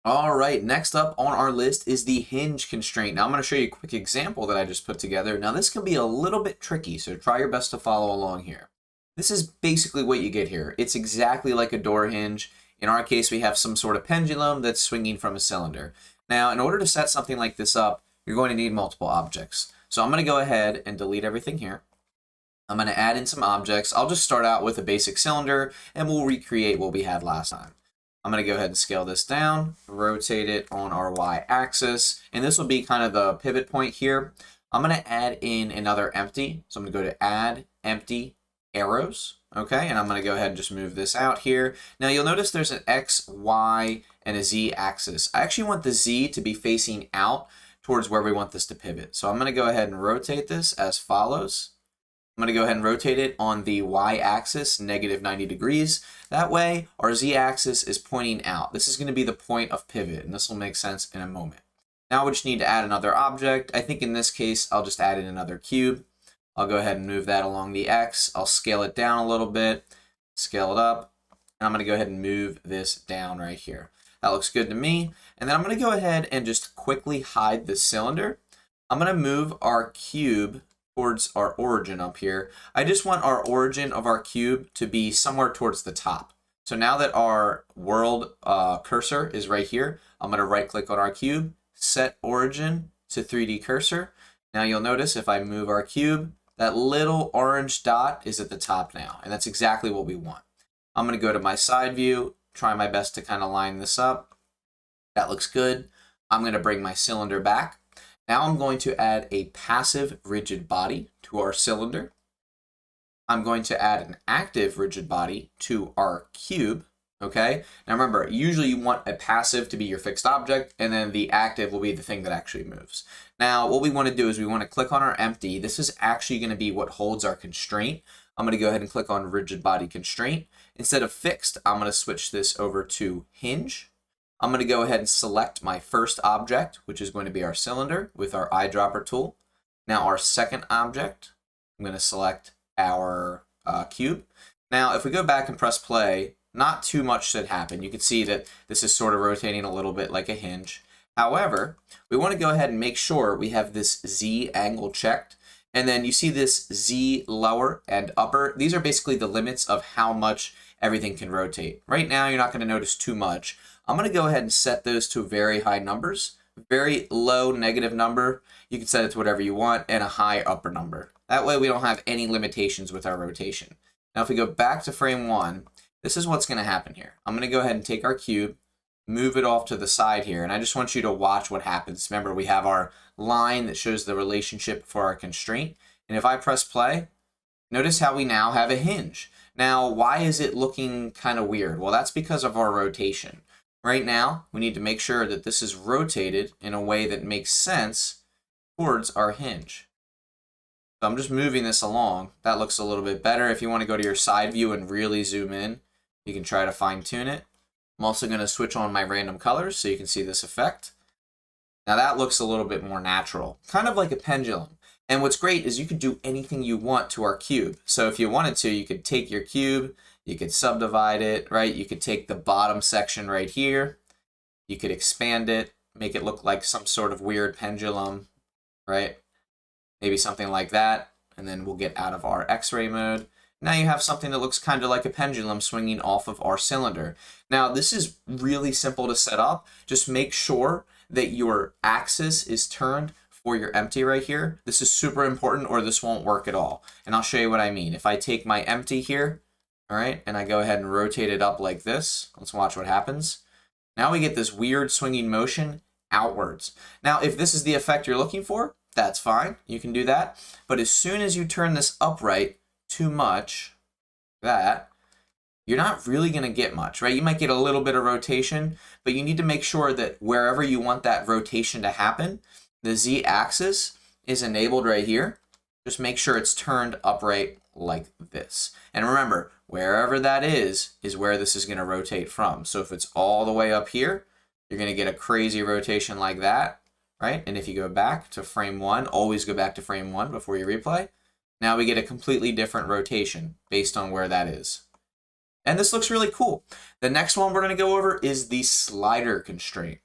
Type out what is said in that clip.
All right, next up on our list is the hinge constraint. Now I'm going to show you a quick example that I just put together. Now this can be a little bit tricky, so try your best to follow along here. This is basically what you get here. It's exactly like a door hinge. In our case, we have some sort of pendulum that's swinging from a cylinder. Now, in order to set something like this up, you're going to need multiple objects. So I'm going to go ahead and delete everything here. I'm going to add in some objects. I'll just start out with a basic cylinder and we'll recreate what we had last time. I'm going to go ahead and scale this down, rotate it on our y-axis, and this will be kind of the pivot point here. I'm going to add in another empty, so I'm going to go to Add, Empty, Arrows, okay, and I'm going to go ahead and just move this out here. Now you'll notice there's an X, Y, and a Z axis. I actually want the Z to be facing out towards where we want this to pivot. So I'm going to go ahead and rotate this as follows. I'm going to go ahead and rotate it on the y-axis, negative 90 degrees. That way, our z-axis is pointing out. This is going to be the point of pivot, and this will make sense in a moment. Now we just need to add another object. I think in this case, I'll just add in another cube. I'll go ahead and move that along the x. I'll scale it down a little bit, scale it up, and I'm going to go ahead and move this down right here. That looks good to me. And then I'm going to go ahead and just quickly hide the cylinder. I'm going to move our cube towards our origin up here. I just want our origin of our cube to be somewhere towards the top. So now that our world cursor is right here, I'm going to right click on our cube, set origin to 3D cursor. Now you'll notice if I move our cube, that little orange dot is at the top now, and that's exactly what we want. I'm going to go to my side view, try my best to kind of line this up. That looks good. I'm going to bring my cylinder back. Now I'm going to add a passive rigid body to our cylinder. I'm going to add an active rigid body to our cube, okay? Now remember, usually you want a passive to be your fixed object, and then the active will be the thing that actually moves. Now what we want to do is we want to click on our empty. This is actually going to be what holds our constraint. I'm going to go ahead and click on rigid body constraint. Instead of fixed, I'm going to switch this over to hinge. I'm going to go ahead and select my first object, which is going to be our cylinder with our eyedropper tool. Now our second object, I'm going to select our cube. Now if we go back and press play, not too much should happen. You can see that this is sort of rotating a little bit like a hinge. However, we want to go ahead and make sure we have this Z angle checked. And then you see this Z lower and upper. These are basically the limits of how much everything can rotate. Right now, you're not going to notice too much. I'm going to go ahead and set those to very high numbers. Very low negative number, you can set it to whatever you want, and a high upper number. That way we don't have any limitations with our rotation. Now if we go back to frame 1, this is what's going to happen here. I'm going to go ahead and take our cube, move it off to the side here, and I just want you to watch what happens. Remember, we have our line that shows the relationship for our constraint, and if I press play, notice how we now have a hinge. Now, why is it looking kind of weird? Well, that's because of our rotation. Right now, we need to make sure that this is rotated in a way that makes sense towards our hinge. So I'm just moving this along. That looks a little bit better. If you want to go to your side view and really zoom in, you can try to fine tune it. I'm also going to switch on my random colors so you can see this effect. Now that looks a little bit more natural, kind of like a pendulum. And what's great is you could do anything you want to our cube. So if you wanted to, you could take your cube, you could subdivide it, right? You could take the bottom section right here. You could expand it, make it look like some sort of weird pendulum, right? Maybe something like that. And then we'll get out of our X-ray mode. Now you have something that looks kind of like a pendulum swinging off of our cylinder. Now this is really simple to set up. Just make sure that your axis is turned for your empty right here. This is super important or this won't work at all. And I'll show you what I mean. If I take my empty here, all right, and I go ahead and rotate it up like this, let's watch what happens. Now we get this weird swinging motion outwards. Now, if this is the effect you're looking for, that's fine. You can do that. But as soon as you turn this upright too much, you're not really going to get much, right? You might get a little bit of rotation, but you need to make sure that wherever you want that rotation to happen, the Z-axis is enabled right here. Just make sure it's turned upright like this. And remember, wherever that is where this is going to rotate from. So if it's all the way up here, you're going to get a crazy rotation like that, right? And if you go back to frame 1, always go back to frame 1 before you replay. Now we get a completely different rotation based on where that is. And this looks really cool. The next one we're going to go over is the slider constraint.